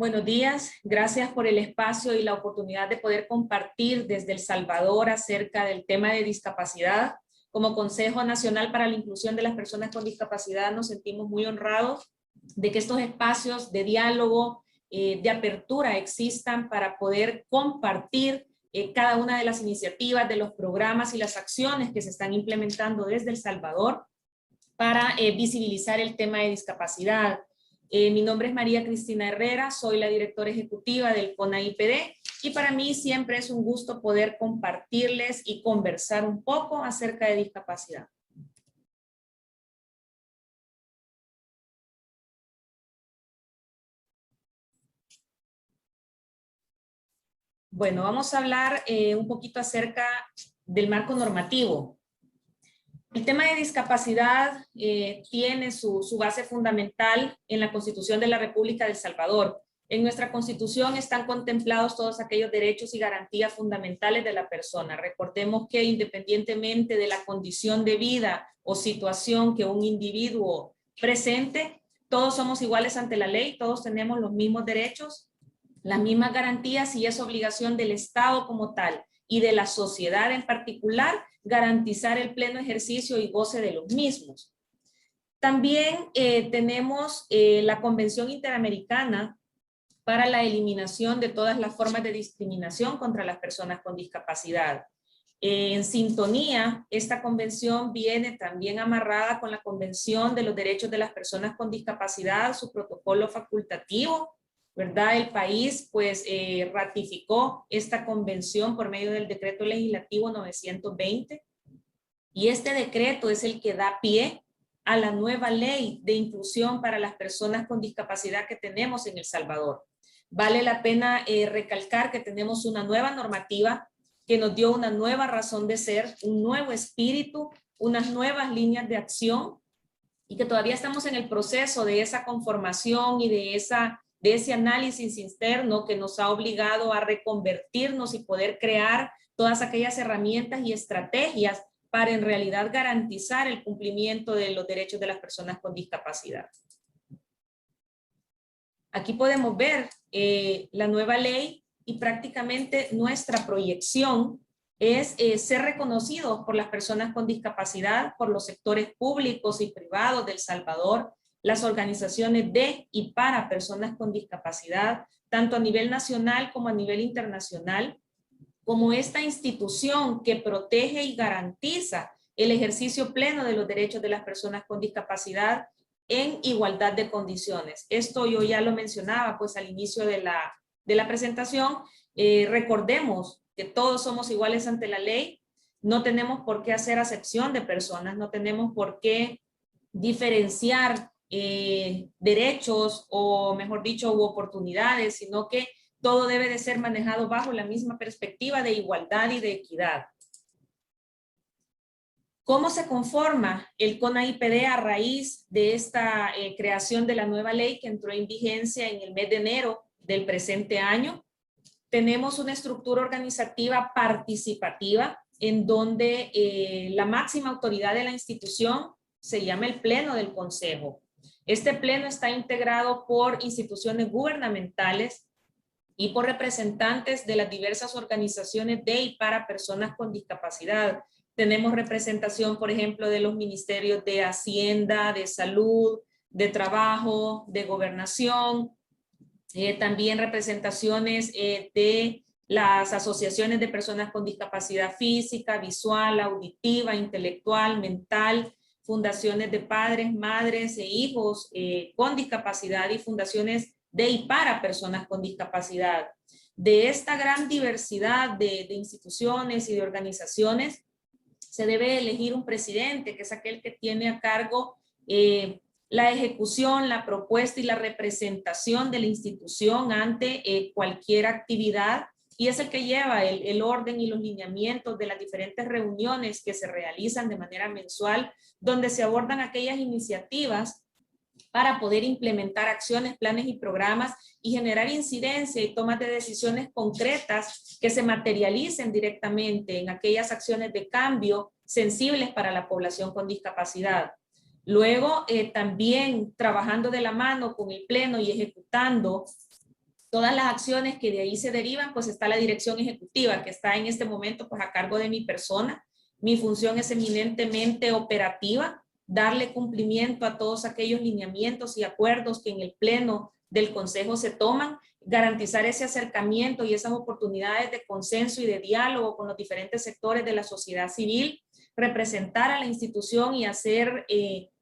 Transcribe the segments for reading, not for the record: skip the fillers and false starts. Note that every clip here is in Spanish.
Buenos días, gracias por el espacio y la oportunidad de poder compartir desde El Salvador acerca del tema de discapacidad. Como Consejo Nacional para la Inclusión de las Personas con Discapacidad nos sentimos muy honrados de que estos espacios de diálogo, de apertura existan para poder compartir cada una de las iniciativas, de los programas y las acciones que se están implementando desde El Salvador para visibilizar el tema de discapacidad. Mi nombre es María Cristina Herrera, soy la directora ejecutiva del CONAIPD y para mí siempre es un gusto poder compartirles y conversar un poco acerca de discapacidad. Bueno, vamos a hablar un poquito acerca del marco normativo. El tema de discapacidad tiene su base fundamental en la Constitución de la República de El Salvador. En nuestra Constitución están contemplados todos aquellos derechos y garantías fundamentales de la persona. Recordemos que independientemente de la condición de vida o situación que un individuo presente, todos somos iguales ante la ley, todos tenemos los mismos derechos, las mismas garantías y es obligación del Estado como tal y de la sociedad en particular garantizar el pleno ejercicio y goce de los mismos. También tenemos la Convención Interamericana para la eliminación de todas las formas de discriminación contra las personas con discapacidad. En sintonía, esta convención viene también amarrada con la Convención de los Derechos de las Personas con Discapacidad, su protocolo facultativo, ¿verdad? El país pues ratificó esta convención por medio del decreto legislativo 920 y este decreto es el que da pie a la nueva ley de inclusión para las personas con discapacidad que tenemos en El Salvador. Vale la pena recalcar que tenemos una nueva normativa que nos dio una nueva razón de ser, un nuevo espíritu, unas nuevas líneas de acción y que todavía estamos en el proceso de esa conformación y de ese análisis interno que nos ha obligado a reconvertirnos y poder crear todas aquellas herramientas y estrategias para en realidad garantizar el cumplimiento de los derechos de las personas con discapacidad. Aquí podemos ver la nueva ley y prácticamente nuestra proyección es ser reconocidos por las personas con discapacidad, por los sectores públicos y privados de El Salvador, las organizaciones de y para personas con discapacidad, tanto a nivel nacional como a nivel internacional, como esta institución que protege y garantiza el ejercicio pleno de los derechos de las personas con discapacidad en igualdad de condiciones. Esto yo ya lo mencionaba pues al inicio de la presentación. Recordemos que todos somos iguales ante la ley, no tenemos por qué hacer acepción de personas, no tenemos por qué diferenciar derechos o mejor dicho, u oportunidades, sino que todo debe de ser manejado bajo la misma perspectiva de igualdad y de equidad. ¿Cómo se conforma el CONAIPD a raíz de esta creación de la nueva ley que entró en vigencia en el mes de enero del presente año? Tenemos una estructura organizativa participativa en donde la máxima autoridad de la institución se llama el Pleno del Consejo. Este pleno está integrado por instituciones gubernamentales y por representantes de las diversas organizaciones de y para personas con discapacidad. Tenemos representación, por ejemplo, de los ministerios de Hacienda, de Salud, de Trabajo, de Gobernación, también representaciones de las asociaciones de personas con discapacidad física, visual, auditiva, intelectual, mental, fundaciones de padres, madres e hijos con discapacidad y fundaciones de y para personas con discapacidad. De esta gran diversidad de instituciones y de organizaciones, se debe elegir un presidente, que es aquel que tiene a cargo la ejecución, la propuesta y la representación de la institución ante cualquier actividad y es el que lleva el orden y los lineamientos de las diferentes reuniones que se realizan de manera mensual, donde se abordan aquellas iniciativas para poder implementar acciones, planes y programas y generar incidencia y tomas de decisiones concretas que se materialicen directamente en aquellas acciones de cambio sensibles para la población con discapacidad. Luego, también trabajando de la mano con el Pleno y ejecutando Todas las acciones que de ahí se derivan, pues está la dirección ejecutiva, que está en este momento pues a cargo de mi persona. Mi función es eminentemente operativa, darle cumplimiento a todos aquellos lineamientos y acuerdos que en el pleno del Consejo se toman, garantizar ese acercamiento y esas oportunidades de consenso y de diálogo con los diferentes sectores de la sociedad civil, representar a la institución y hacer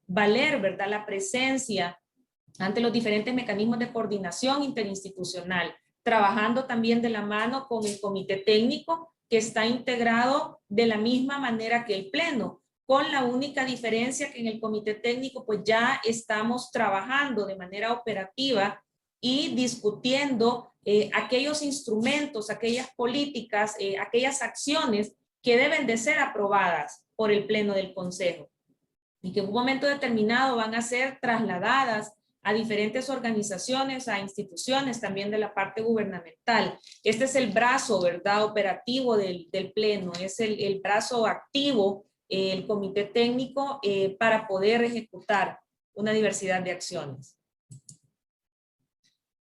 valer, ¿verdad?, la presencia ante los diferentes mecanismos de coordinación interinstitucional, trabajando también de la mano con el comité técnico que está integrado de la misma manera que el pleno, con la única diferencia que en el comité técnico pues ya estamos trabajando de manera operativa y discutiendo aquellos instrumentos, aquellas políticas, aquellas acciones que deben de ser aprobadas por el pleno del Consejo y que en un momento determinado van a ser trasladadas a diferentes organizaciones, a instituciones también de la parte gubernamental. Este es el brazo, ¿verdad?, operativo del pleno, es el brazo activo, el comité técnico, para poder ejecutar una diversidad de acciones.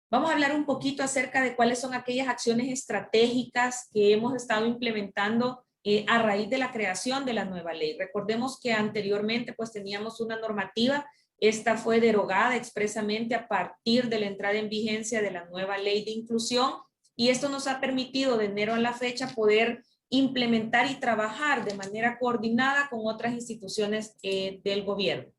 Vamos a hablar un poquito acerca de cuáles son aquellas acciones estratégicas que hemos estado implementando a raíz de la creación de la nueva ley. Recordemos que anteriormente pues teníamos una normativa. Esta fue derogada expresamente a partir de la entrada en vigencia de la nueva ley de inclusión y esto nos ha permitido de enero a la fecha poder implementar y trabajar de manera coordinada con otras instituciones del gobierno.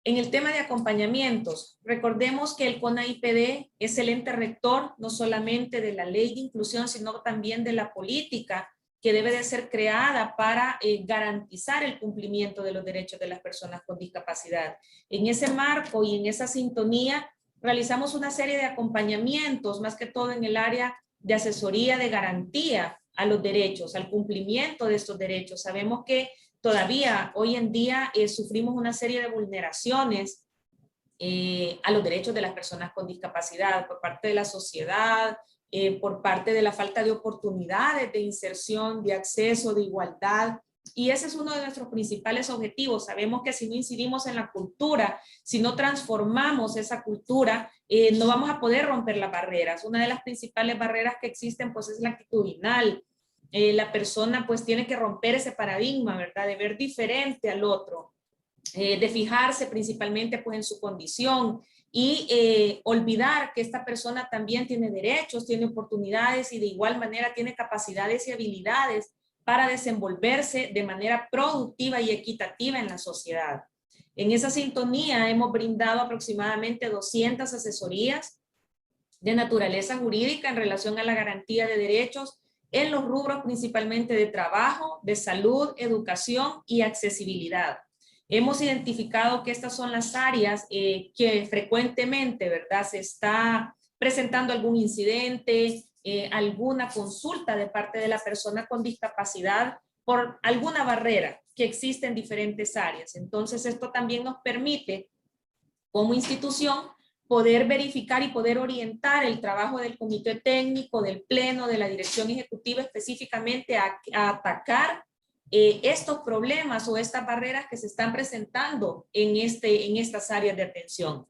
En el tema de acompañamientos, recordemos que el CONAIPD es el ente rector no solamente de la ley de inclusión, sino también de la política que debe de ser creada para garantizar el cumplimiento de los derechos de las personas con discapacidad. En ese marco y en esa sintonía realizamos una serie de acompañamientos, más que todo en el área de asesoría de garantía a los derechos, al cumplimiento de estos derechos. Sabemos que todavía hoy en día sufrimos una serie de vulneraciones a los derechos de las personas con discapacidad por parte de la sociedad, por parte de la falta de oportunidades de inserción, de acceso, de igualdad. Y ese es uno de nuestros principales objetivos. Sabemos que si no incidimos en la cultura, si no transformamos esa cultura, no vamos a poder romper las barreras. Una de las principales barreras que existen pues es la actitudinal. La persona pues tiene que romper ese paradigma, ¿verdad? De ver diferente al otro, de fijarse principalmente pues en su condición y olvidar que esta persona también tiene derechos, tiene oportunidades y de igual manera tiene capacidades y habilidades para desenvolverse de manera productiva y equitativa en la sociedad. En esa sintonía hemos brindado aproximadamente 200 asesorías de naturaleza jurídica en relación a la garantía de derechos en los rubros principalmente de trabajo, de salud, educación y accesibilidad. Hemos identificado que estas son las áreas que frecuentemente, ¿verdad?, se está presentando algún incidente, alguna consulta de parte de la persona con discapacidad por alguna barrera que existe en diferentes áreas. Entonces, esto también nos permite, como institución, poder verificar y poder orientar el trabajo del comité técnico, del pleno, de la dirección ejecutiva, específicamente a atacar estos problemas o estas barreras que se están presentando en estas áreas de atención.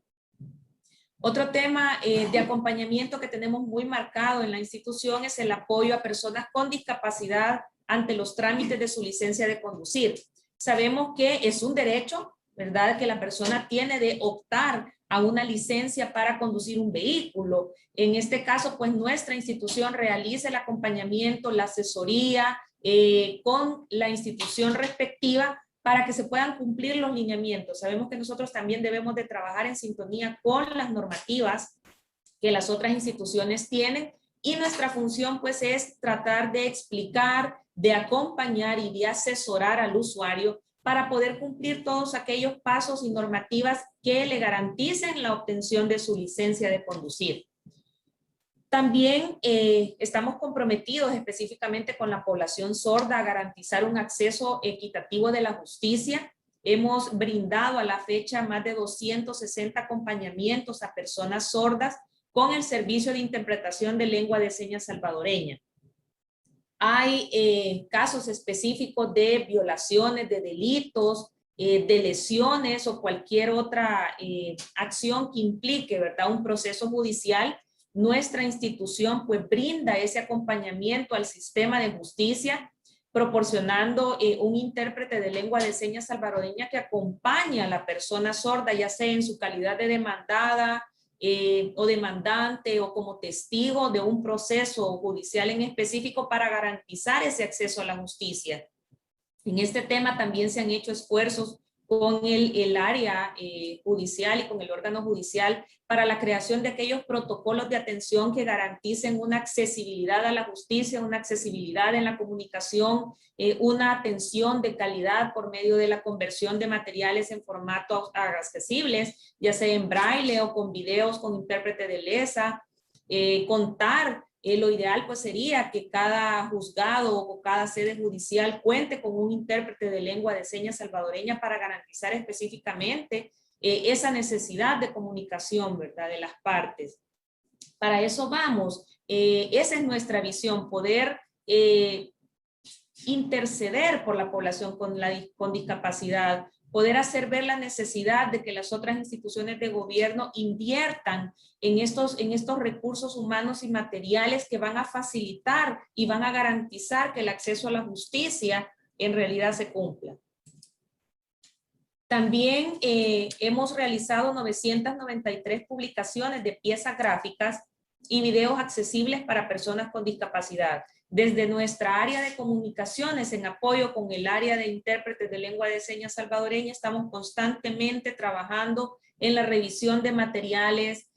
Otro tema de acompañamiento que tenemos muy marcado en la institución es el apoyo a personas con discapacidad ante los trámites de su licencia de conducir. Sabemos que es un derecho, ¿verdad?, que la persona tiene de optar a una licencia para conducir un vehículo. En este caso, pues nuestra institución realiza el acompañamiento, la asesoría con la institución respectiva para que se puedan cumplir los lineamientos. Sabemos que nosotros también debemos de trabajar en sintonía con las normativas que las otras instituciones tienen y nuestra función pues es tratar de explicar, de acompañar y de asesorar al usuario para poder cumplir todos aquellos pasos y normativas que le garanticen la obtención de su licencia de conducir. También estamos comprometidos específicamente con la población sorda a garantizar un acceso equitativo de la justicia. Hemos brindado a la fecha más de 260 acompañamientos a personas sordas con el servicio de interpretación de lengua de señas salvadoreña. Hay casos específicos de violaciones, de delitos de lesiones o cualquier otra acción que implique, ¿verdad?, un proceso judicial, nuestra institución pues brinda ese acompañamiento al sistema de justicia, proporcionando un intérprete de lengua de señas salvadoreña que acompaña a la persona sorda, ya sea en su calidad de demandada o demandante o como testigo de un proceso judicial en específico para garantizar ese acceso a la justicia. En este tema también se han hecho esfuerzos con el área judicial y con el órgano judicial para la creación de aquellos protocolos de atención que garanticen una accesibilidad a la justicia, una accesibilidad en la comunicación, una atención de calidad por medio de la conversión de materiales en formatos accesibles, ya sea en braille o con videos con intérprete de LESA, contar. Lo ideal pues sería que cada juzgado o cada sede judicial cuente con un intérprete de lengua de señas salvadoreña para garantizar específicamente esa necesidad de comunicación, ¿verdad?, de las partes. Para eso vamos. Esa es nuestra visión, poder interceder por la población con discapacidad, poder hacer ver la necesidad de que las otras instituciones de gobierno inviertan en estos recursos humanos y materiales que van a facilitar y van a garantizar que el acceso a la justicia en realidad se cumpla. También hemos realizado 993 publicaciones de piezas gráficas y videos accesibles para personas con discapacidad. Desde nuestra área de comunicaciones, en apoyo con el área de intérpretes de lengua de señas salvadoreña, estamos constantemente trabajando en la revisión de materiales,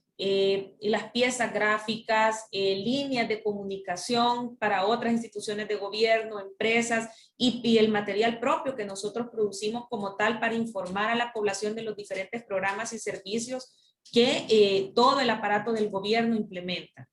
las piezas gráficas, líneas de comunicación para otras instituciones de gobierno, empresas y el material propio que nosotros producimos como tal para informar a la población de los diferentes programas y servicios que todo el aparato del gobierno implementa.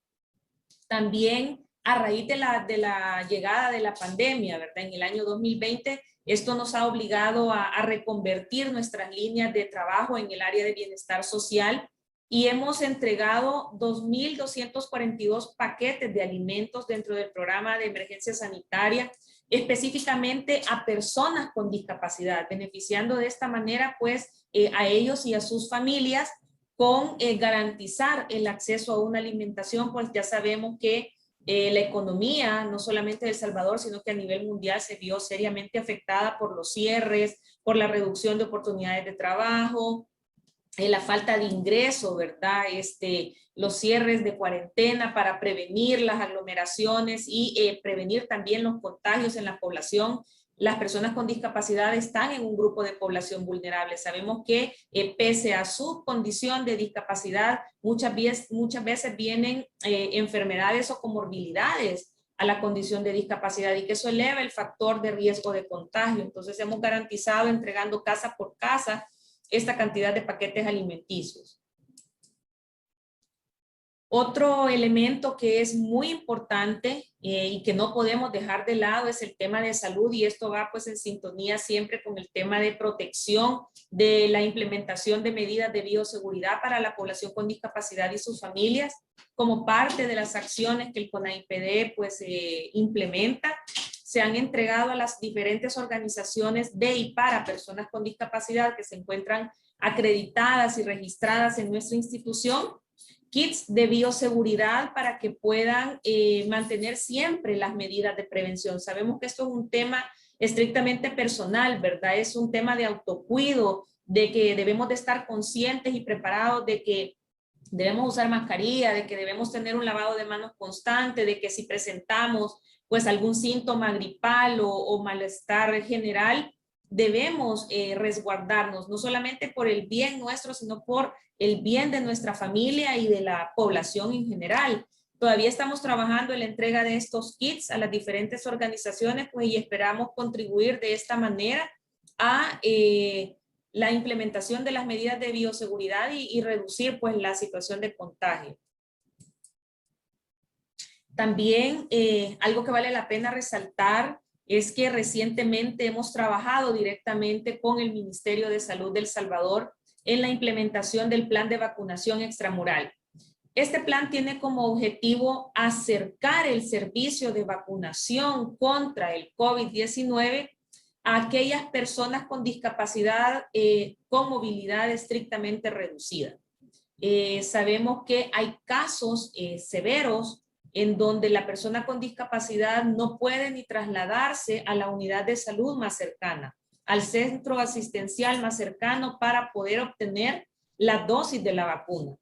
También a raíz de la llegada de la pandemia, ¿verdad?, en el año 2020, esto nos ha obligado a reconvertir nuestras líneas de trabajo en el área de bienestar social y hemos entregado 2.242 paquetes de alimentos dentro del programa de emergencia sanitaria, específicamente a personas con discapacidad, beneficiando de esta manera pues a ellos y a sus familias con garantizar el acceso a una alimentación, pues ya sabemos que la economía, no solamente de El Salvador, sino que a nivel mundial se vio seriamente afectada por los cierres, por la reducción de oportunidades de trabajo, la falta de ingreso, ¿verdad? Los cierres de cuarentena para prevenir las aglomeraciones y prevenir también los contagios en la población. Las personas con discapacidad están en un grupo de población vulnerable. Sabemos que pese a su condición de discapacidad, muchas veces vienen enfermedades o comorbilidades a la condición de discapacidad y que eso eleva el factor de riesgo de contagio. Entonces hemos garantizado entregando casa por casa esta cantidad de paquetes alimenticios. Otro elemento que es muy importante y que no podemos dejar de lado es el tema de salud, y esto va pues en sintonía siempre con el tema de protección de la implementación de medidas de bioseguridad para la población con discapacidad y sus familias, como parte de las acciones que el CONAIPD pues implementa. Se han entregado a las diferentes organizaciones de y para personas con discapacidad que se encuentran acreditadas y registradas en nuestra institución, kits de bioseguridad para que puedan mantener siempre las medidas de prevención. Sabemos que esto es un tema estrictamente personal, ¿verdad? Es un tema de autocuido, de que debemos de estar conscientes y preparados de que debemos usar mascarilla, de que debemos tener un lavado de manos constante, de que si presentamos pues algún síntoma gripal o malestar general, debemos resguardarnos, no solamente por el bien nuestro, sino por el bien de nuestra familia y de la población en general. Todavía estamos trabajando en la entrega de estos kits a las diferentes organizaciones, pues, y esperamos contribuir de esta manera a la implementación de las medidas de bioseguridad y reducir pues la situación de contagio. También algo que vale la pena resaltar es que recientemente hemos trabajado directamente con el Ministerio de Salud de El Salvador en la implementación del plan de vacunación extramural. Este plan tiene como objetivo acercar el servicio de vacunación contra el COVID-19 a aquellas personas con discapacidad con movilidad estrictamente reducida. Sabemos que hay casos severos en donde la persona con discapacidad no puede ni trasladarse a la unidad de salud más cercana, al centro asistencial más cercano para poder obtener la dosis de la vacuna.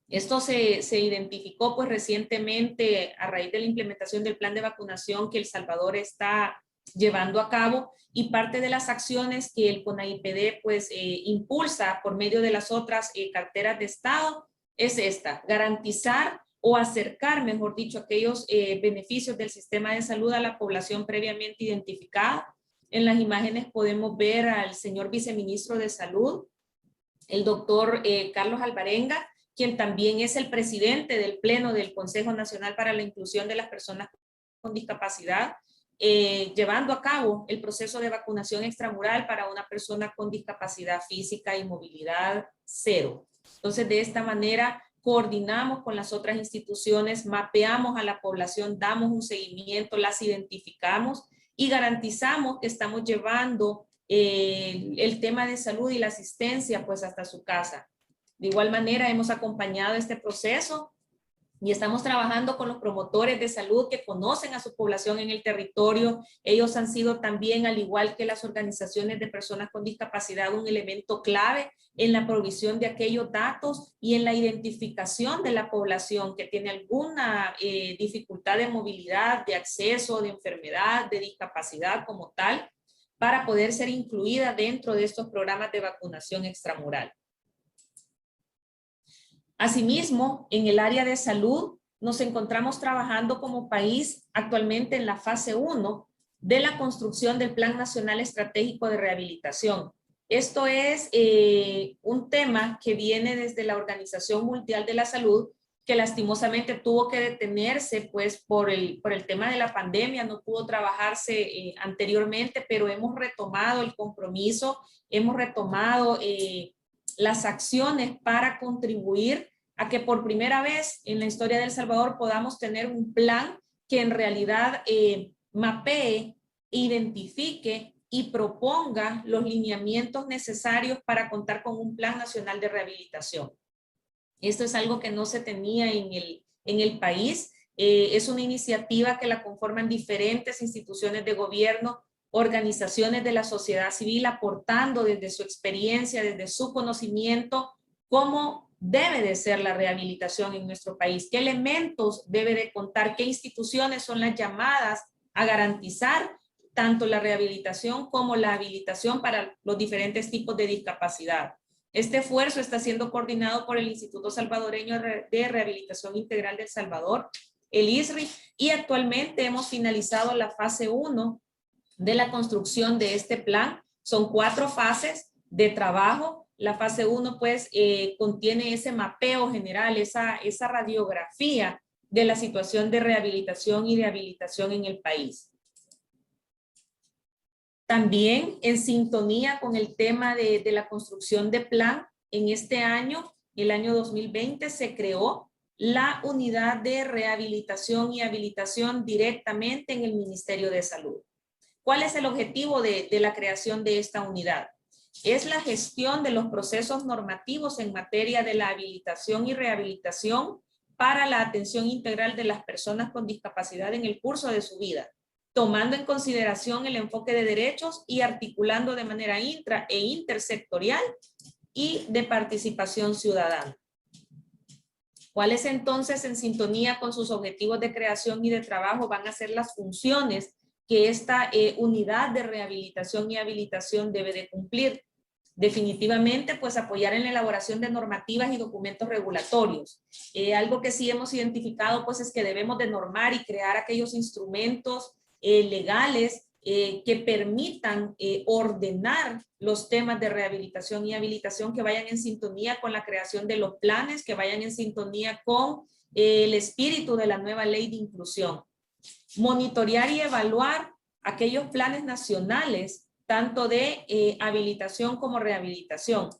Esto se identificó pues recientemente a raíz de la implementación del plan de vacunación que El Salvador está llevando a cabo, y parte de las acciones que el CONAIPD pues impulsa por medio de las otras carteras de Estado es esta: garantizar o acercar, mejor dicho, aquellos beneficios del sistema de salud a la población previamente identificada. En las imágenes podemos ver al señor viceministro de Salud, el doctor Carlos Alvarenga, quien también es el presidente del Pleno del Consejo Nacional para la Inclusión de las Personas con Discapacidad, llevando a cabo el proceso de vacunación extramural para una persona con discapacidad física y movilidad cero. Entonces, de esta manera, coordinamos con las otras instituciones, mapeamos a la población, damos un seguimiento, las identificamos y garantizamos que estamos llevando el tema de salud y la asistencia pues hasta su casa. De igual manera, hemos acompañado este proceso y estamos trabajando con los promotores de salud que conocen a su población en el territorio. Ellos han sido también, al igual que las organizaciones de personas con discapacidad, un elemento clave en la provisión de aquellos datos y en la identificación de la población que tiene alguna dificultad de movilidad, de acceso, de enfermedad, de discapacidad como tal, para poder ser incluida dentro de estos programas de vacunación extramural. Asimismo, en el área de salud, nos encontramos trabajando como país actualmente en la fase 1 de la construcción del Plan Nacional Estratégico de Rehabilitación. Esto es un tema que viene desde la Organización Mundial de la Salud, que lastimosamente tuvo que detenerse pues por el tema de la pandemia, no pudo trabajarse anteriormente, pero hemos retomado el compromiso, hemos retomado las acciones para contribuir a que por primera vez en la historia de El Salvador podamos tener un plan que en realidad mapee, identifique y proponga los lineamientos necesarios para contar con un plan nacional de rehabilitación. Esto es algo que no se tenía en el país. Es una iniciativa que la conforman diferentes instituciones de gobierno, organizaciones de la sociedad civil, aportando desde su experiencia, desde su conocimiento, cómo debe de ser la rehabilitación en nuestro país, qué elementos debe de contar, qué instituciones son las llamadas a garantizar tanto la rehabilitación como la habilitación para los diferentes tipos de discapacidad. Este esfuerzo está siendo coordinado por el Instituto Salvadoreño de Rehabilitación Integral de El Salvador, el ISRI, y actualmente hemos finalizado la fase 1 de la construcción de este plan. Son 4 fases de trabajo. La fase 1 pues contiene ese mapeo general, esa radiografía de la situación de rehabilitación y de habilitación en el país. También en sintonía con el tema de la construcción de plan, en este año, el año 2020, se creó la unidad de rehabilitación y habilitación directamente en el Ministerio de Salud. ¿Cuál es el objetivo de la creación de esta unidad? Es la gestión de los procesos normativos en materia de la habilitación y rehabilitación para la atención integral de las personas con discapacidad en el curso de su vida, tomando en consideración el enfoque de derechos y articulando de manera intra e intersectorial y de participación ciudadana. ¿Cuáles entonces, en sintonía con sus objetivos de creación y de trabajo, van a ser las funciones que esta unidad de rehabilitación y habilitación debe de cumplir? Definitivamente, pues apoyar en la elaboración de normativas y documentos regulatorios. Algo que sí hemos identificado, pues es que debemos de normar y crear aquellos instrumentos legales que permitan ordenar los temas de rehabilitación y habilitación, que vayan en sintonía con la creación de los planes, que vayan en sintonía con el espíritu de la nueva ley de inclusión. Monitorear y evaluar aquellos planes nacionales, tanto de habilitación como rehabilitación.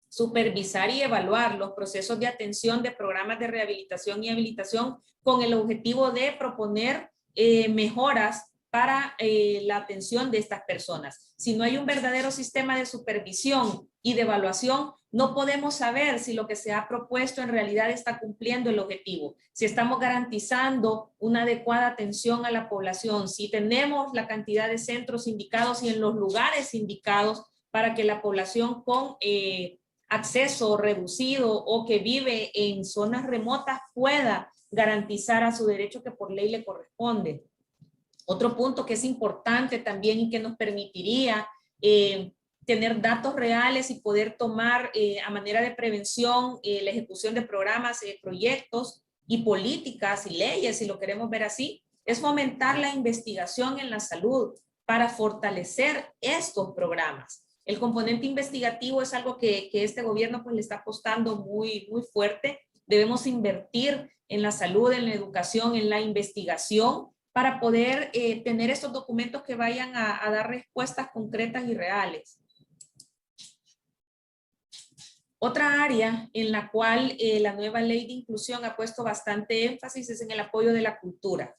Supervisar y evaluar los procesos de atención de programas de rehabilitación y habilitación con el objetivo de proponer mejoras para la atención de estas personas. Si no hay un verdadero sistema de supervisión y de evaluación, no podemos saber si lo que se ha propuesto en realidad está cumpliendo el objetivo, si estamos garantizando una adecuada atención a la población, si tenemos la cantidad de centros indicados y en los lugares indicados para que la población con acceso reducido o que vive en zonas remotas pueda garantizar a su derecho que por ley le corresponde. Otro punto que es importante también y que nos permitiría tener datos reales y poder tomar a manera de prevención la ejecución de programas, proyectos y políticas y leyes, si lo queremos ver así, es fomentar la investigación en la salud para fortalecer estos programas. El componente investigativo es algo que este gobierno pues le está apostando muy fuerte. Debemos invertir en la salud, en la educación, en la investigación, para poder tener estos documentos que vayan a dar respuestas concretas y reales. Otra área en la cual la nueva ley de inclusión ha puesto bastante énfasis es en el apoyo de la cultura.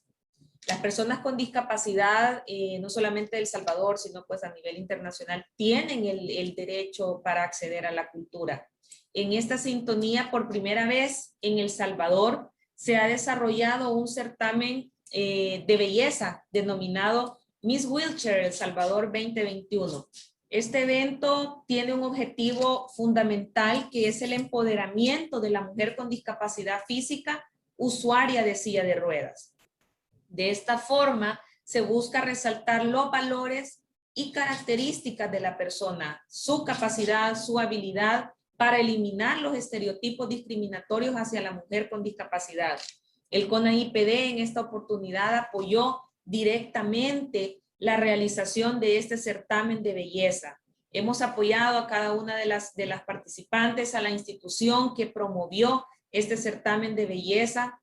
Las personas con discapacidad, no solamente de El Salvador, sino pues a nivel internacional, tienen el derecho para acceder a la cultura. En esta sintonía, por primera vez en El Salvador, se ha desarrollado un certamen de belleza denominado Miss Wheelchair El Salvador 2021. Este evento tiene un objetivo fundamental que es el empoderamiento de la mujer con discapacidad física usuaria de silla de ruedas. De esta forma se busca resaltar los valores y características de la persona, su capacidad, su habilidad para eliminar los estereotipos discriminatorios hacia la mujer con discapacidad. El CONAIPD en esta oportunidad apoyó directamente la realización de este certamen de belleza. Hemos apoyado a cada una de las participantes, a la institución que promovió este certamen de belleza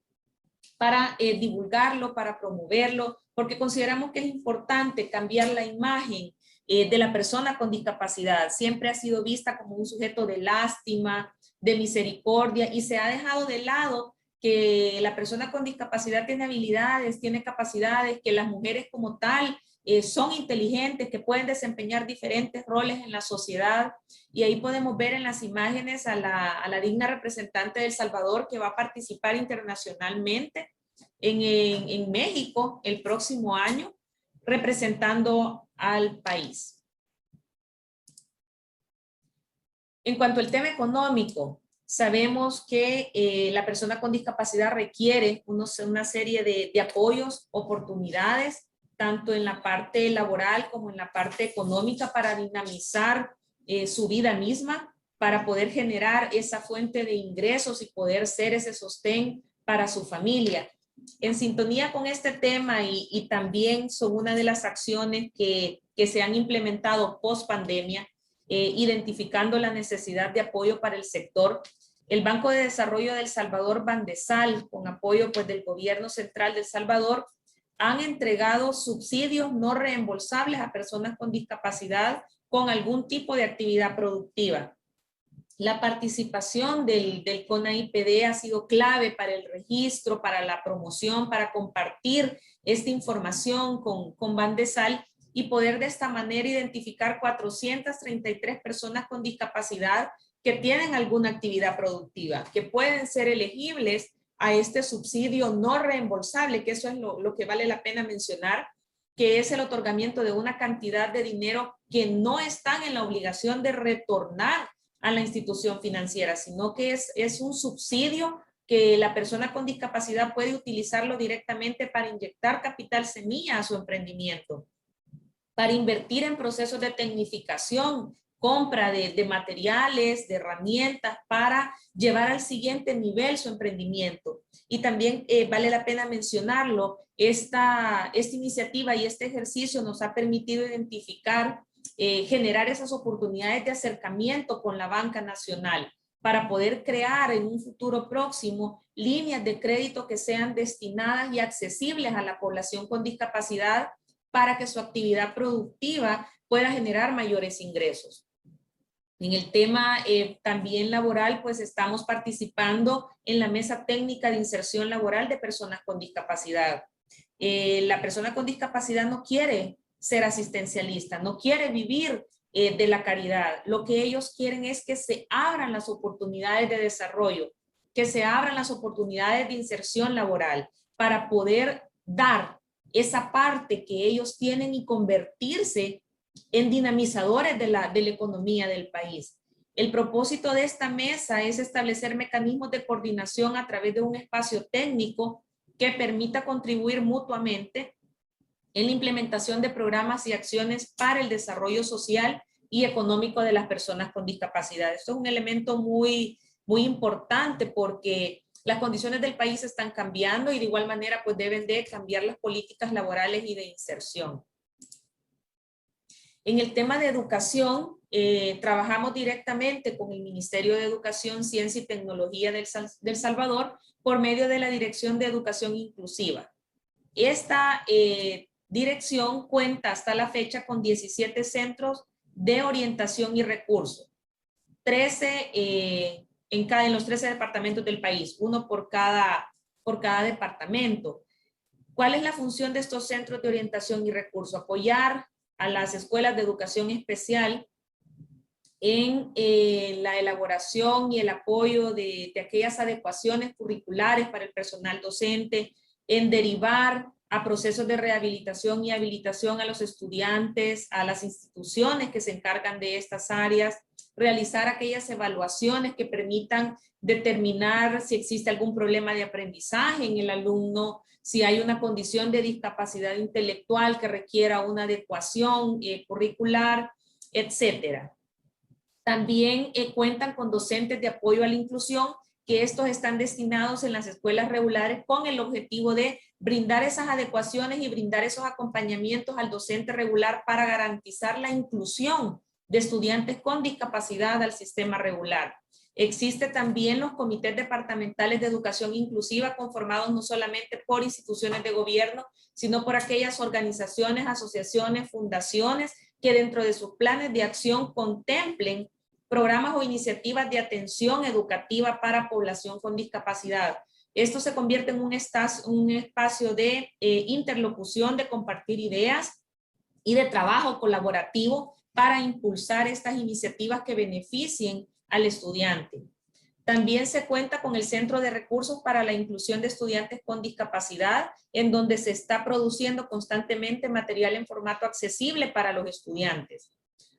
para divulgarlo, para promoverlo, porque consideramos que es importante cambiar la imagen de la persona con discapacidad. Siempre ha sido vista como un sujeto de lástima, de misericordia, y se ha dejado de lado que la persona con discapacidad tiene habilidades, tiene capacidades, que las mujeres como tal son inteligentes, que pueden desempeñar diferentes roles en la sociedad. Y ahí podemos ver en las imágenes a la digna representante de El Salvador que va a participar internacionalmente en México el próximo año, representando al país. En cuanto al tema económico, sabemos que la persona con discapacidad requiere una serie de apoyos, oportunidades, tanto en la parte laboral como en la parte económica para dinamizar su vida misma, para poder generar esa fuente de ingresos y poder ser ese sostén para su familia. En sintonía con este tema y también son una de las acciones que se han implementado post pandemia, identificando la necesidad de apoyo para el sector. El Banco de Desarrollo de El Salvador, Bandesal, con apoyo pues, del Gobierno Central de El Salvador, han entregado subsidios no reembolsables a personas con discapacidad con algún tipo de actividad productiva. La participación del CONAIPD ha sido clave para el registro, para la promoción, para compartir esta información con Bandesal y poder de esta manera identificar 433 personas con discapacidad que tienen alguna actividad productiva, que pueden ser elegibles a este subsidio no reembolsable, que eso es lo que vale la pena mencionar, que es el otorgamiento de una cantidad de dinero que no están en la obligación de retornar a la institución financiera, sino que es un subsidio que la persona con discapacidad puede utilizarlo directamente para inyectar capital semilla a su emprendimiento, para invertir en procesos de tecnificación, compra de materiales, de herramientas para llevar al siguiente nivel su emprendimiento. Y también vale la pena mencionarlo, esta iniciativa y este ejercicio nos ha permitido identificar, generar esas oportunidades de acercamiento con la banca nacional para poder crear en un futuro próximo líneas de crédito que sean destinadas y accesibles a la población con discapacidad para que su actividad productiva pueda generar mayores ingresos. En el tema también laboral, pues estamos participando en la Mesa Técnica de Inserción Laboral de Personas con Discapacidad. La persona con discapacidad no quiere ser asistencialista, no quiere vivir de la caridad. Lo que ellos quieren es que se abran las oportunidades de desarrollo, que se abran las oportunidades de inserción laboral para poder dar esa parte que ellos tienen y convertirse en dinamizadores de la economía del país. El propósito de esta mesa es establecer mecanismos de coordinación a través de un espacio técnico que permita contribuir mutuamente en la implementación de programas y acciones para el desarrollo social y económico de las personas con discapacidad. Esto es un elemento muy importante porque las condiciones del país están cambiando y de igual manera pues deben de cambiar las políticas laborales y de inserción. En el tema de educación, trabajamos directamente con el Ministerio de Educación, Ciencia y Tecnología del Salvador por medio de la Dirección de Educación Inclusiva. Esta dirección cuenta hasta la fecha con 17 centros de orientación y recursos, 13 en los 13 departamentos del país, uno por cada departamento. ¿Cuál es la función de estos centros de orientación y recursos? Apoyar a las escuelas de educación especial en la elaboración y el apoyo de aquellas adecuaciones curriculares para el personal docente, en derivar a procesos de rehabilitación y habilitación a los estudiantes, a las instituciones que se encargan de estas áreas, realizar aquellas evaluaciones que permitan determinar si existe algún problema de aprendizaje en el alumno, si hay una condición de discapacidad intelectual que requiera una adecuación curricular, etcétera. También cuentan con docentes de apoyo a la inclusión, que estos están destinados en las escuelas regulares con el objetivo de brindar esas adecuaciones y brindar esos acompañamientos al docente regular para garantizar la inclusión de estudiantes con discapacidad al sistema regular. Existe también los comités departamentales de educación inclusiva conformados no solamente por instituciones de gobierno, sino por aquellas organizaciones, asociaciones, fundaciones que dentro de sus planes de acción contemplen programas o iniciativas de atención educativa para población con discapacidad. Esto se convierte en un espacio de interlocución, de compartir ideas y de trabajo colaborativo para impulsar estas iniciativas que beneficien al estudiante. También se cuenta con el Centro de Recursos para la Inclusión de Estudiantes con Discapacidad, en donde se está produciendo constantemente material en formato accesible para los estudiantes.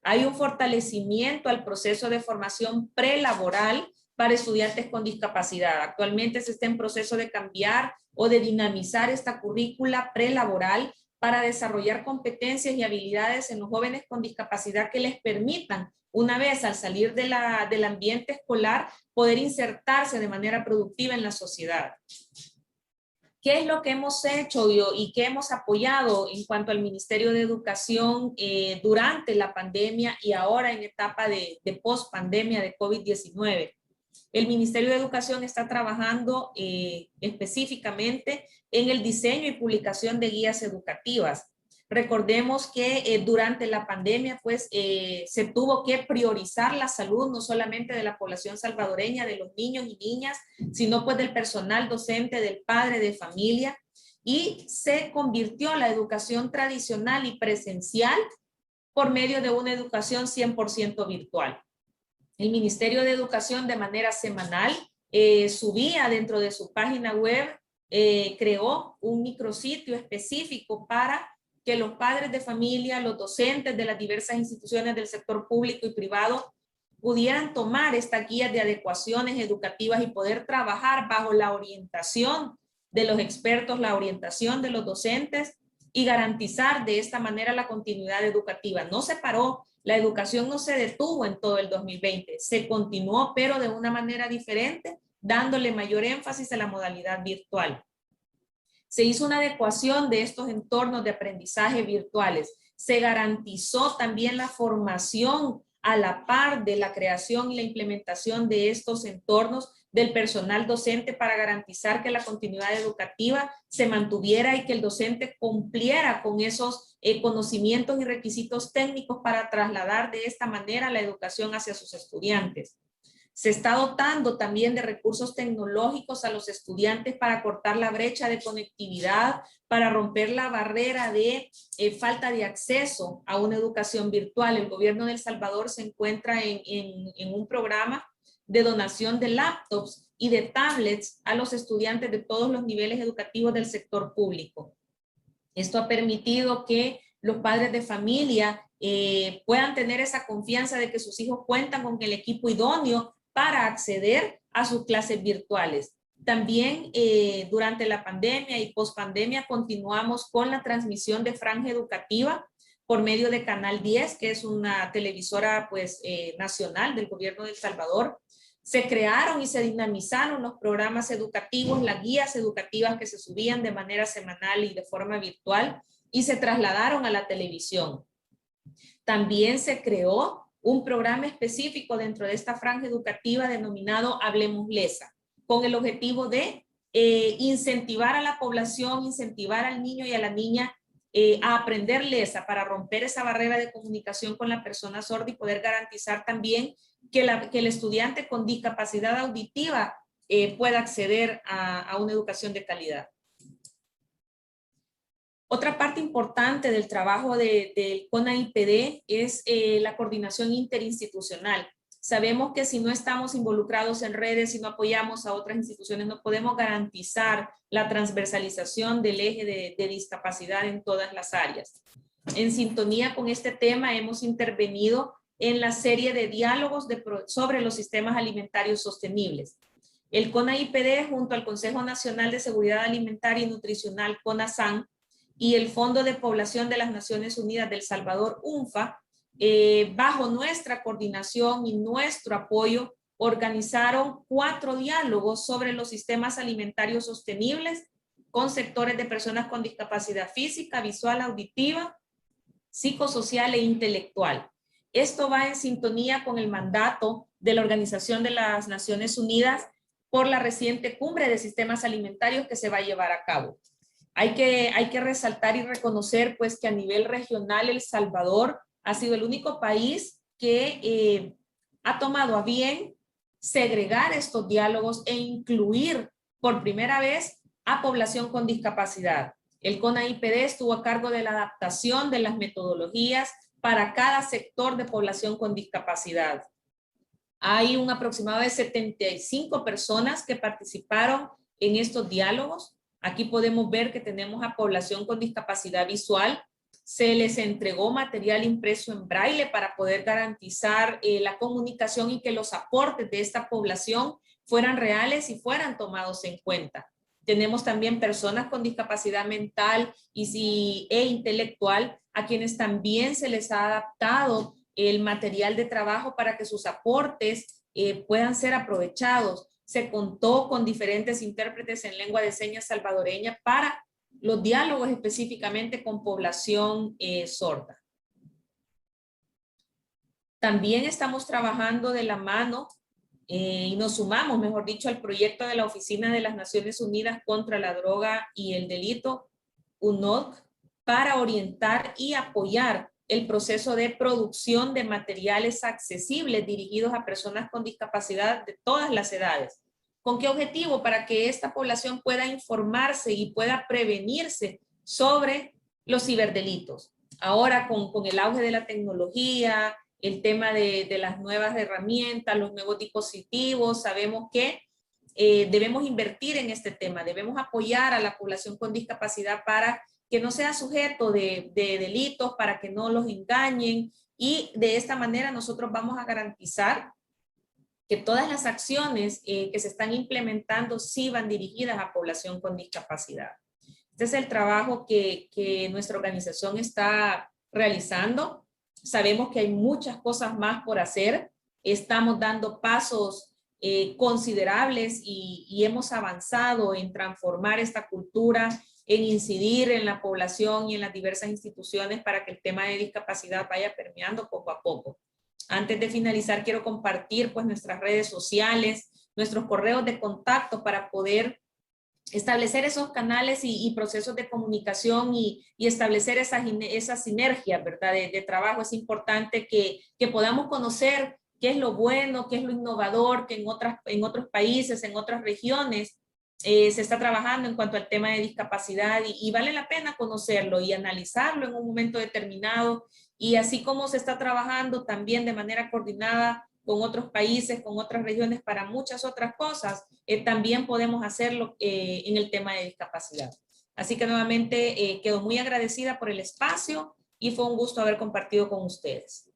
Hay un fortalecimiento al proceso de formación prelaboral para estudiantes con discapacidad. Actualmente se está en proceso de cambiar o de dinamizar esta currícula prelaboral para desarrollar competencias y habilidades en los jóvenes con discapacidad que les permitan, una vez al salir del ambiente escolar, poder insertarse de manera productiva en la sociedad. ¿Qué es lo que hemos hecho y qué hemos apoyado en cuanto al Ministerio de Educación durante la pandemia y ahora en etapa de post-pandemia de COVID-19? El Ministerio de Educación está trabajando específicamente en el diseño y publicación de guías educativas. Recordemos que durante la pandemia pues se tuvo que priorizar la salud no solamente de la población salvadoreña, de los niños y niñas, sino pues del personal docente, del padre de familia, y se convirtió la educación tradicional y presencial por medio de una educación 100% virtual. El Ministerio de Educación de manera semanal subía dentro de su página web, creó un micrositio específico para que los padres de familia, los docentes de las diversas instituciones del sector público y privado pudieran tomar estas guías de adecuaciones educativas y poder trabajar bajo la orientación de los expertos, la orientación de los docentes y garantizar de esta manera la continuidad educativa. No se paró, la educación no se detuvo en todo el 2020, se continuó pero de una manera diferente, dándole mayor énfasis a la modalidad virtual. Se hizo una adecuación de estos entornos de aprendizaje virtuales. Se garantizó también la formación a la par de la creación y la implementación de estos entornos del personal docente para garantizar que la continuidad educativa se mantuviera y que el docente cumpliera con esos conocimientos y requisitos técnicos para trasladar de esta manera la educación hacia sus estudiantes. Se está dotando también de recursos tecnológicos a los estudiantes para cortar la brecha de conectividad, para romper la barrera de falta de acceso a una educación virtual. El gobierno de El Salvador se encuentra en un programa de donación de laptops y de tablets a los estudiantes de todos los niveles educativos del sector público. Esto ha permitido que los padres de familia puedan tener esa confianza de que sus hijos cuentan con el equipo idóneo para acceder a sus clases virtuales. También durante la pandemia y pospandemia continuamos con la transmisión de Franja Educativa por medio de Canal 10, que es una televisora pues, nacional del gobierno de El Salvador. Se crearon y se dinamizaron los programas educativos, las guías educativas que se subían de manera semanal y de forma virtual y se trasladaron a la televisión. También se creó un programa específico dentro de esta franja educativa denominado Hablemos Lesa, con el objetivo de incentivar a la población, incentivar al niño y a la niña a aprender lesa para romper esa barrera de comunicación con la persona sorda y poder garantizar también que el estudiante con discapacidad auditiva pueda acceder a una educación de calidad. Otra parte importante del trabajo del CONAIPD es la coordinación interinstitucional. Sabemos que si no estamos involucrados en redes, si no apoyamos a otras instituciones, no podemos garantizar la transversalización del eje de discapacidad en todas las áreas. En sintonía con este tema hemos intervenido en la serie de diálogos sobre los sistemas alimentarios sostenibles. El CONAIPD junto al Consejo Nacional de Seguridad Alimentaria y Nutricional, CONASAN, y el Fondo de Población de las Naciones Unidas del Salvador, UNFA, bajo nuestra coordinación y nuestro apoyo, organizaron 4 diálogos sobre los sistemas alimentarios sostenibles con sectores de personas con discapacidad física, visual, auditiva, psicosocial e intelectual. Esto va en sintonía con el mandato de la Organización de las Naciones Unidas por la reciente cumbre de sistemas alimentarios que se va a llevar a cabo. Hay que resaltar y reconocer pues que a nivel regional El Salvador ha sido el único país que ha tomado a bien segregar estos diálogos e incluir por primera vez a población con discapacidad. El CONAIPD estuvo a cargo de la adaptación de las metodologías para cada sector de población con discapacidad. Hay un aproximado de 75 personas que participaron en estos diálogos. Aquí podemos ver que tenemos a población con discapacidad visual. Se les entregó material impreso en braille para poder garantizar la comunicación y que los aportes de esta población fueran reales y fueran tomados en cuenta. Tenemos también personas con discapacidad mental e intelectual a quienes también se les ha adaptado el material de trabajo para que sus aportes puedan ser aprovechados. Se contó con diferentes intérpretes en lengua de señas salvadoreña para los diálogos específicamente con población sorda. También estamos trabajando de la mano y nos sumamos, mejor dicho, al proyecto de la Oficina de las Naciones Unidas contra la Droga y el Delito, UNODC, para orientar y apoyar el proceso de producción de materiales accesibles dirigidos a personas con discapacidad de todas las edades. ¿Con qué objetivo? Para que esta población pueda informarse y pueda prevenirse sobre los ciberdelitos. Ahora con el auge de la tecnología, el tema de las nuevas herramientas, los nuevos dispositivos, sabemos que debemos invertir en este tema, debemos apoyar a la población con discapacidad para que no sea sujeto de delitos, para que no los engañen y de esta manera nosotros vamos a garantizar que todas las acciones que se están implementando sí van dirigidas a población con discapacidad. Este es el trabajo que nuestra organización está realizando. Sabemos que hay muchas cosas más por hacer. Estamos dando pasos considerables y hemos avanzado en transformar esta cultura, en incidir en la población y en las diversas instituciones para que el tema de discapacidad vaya permeando poco a poco. Antes de finalizar, quiero compartir pues nuestras redes sociales, nuestros correos de contacto para poder establecer esos canales y procesos de comunicación y establecer esas sinergias, ¿verdad? De trabajo. Es importante que podamos conocer qué es lo bueno, qué es lo innovador que en otros países, en otras regiones se está trabajando en cuanto al tema de discapacidad y vale la pena conocerlo y analizarlo en un momento determinado. Y así como se está trabajando también de manera coordinada con otros países, con otras regiones para muchas otras cosas, también podemos hacerlo en el tema de discapacidad. Así que nuevamente quedo muy agradecida por el espacio y fue un gusto haber compartido con ustedes.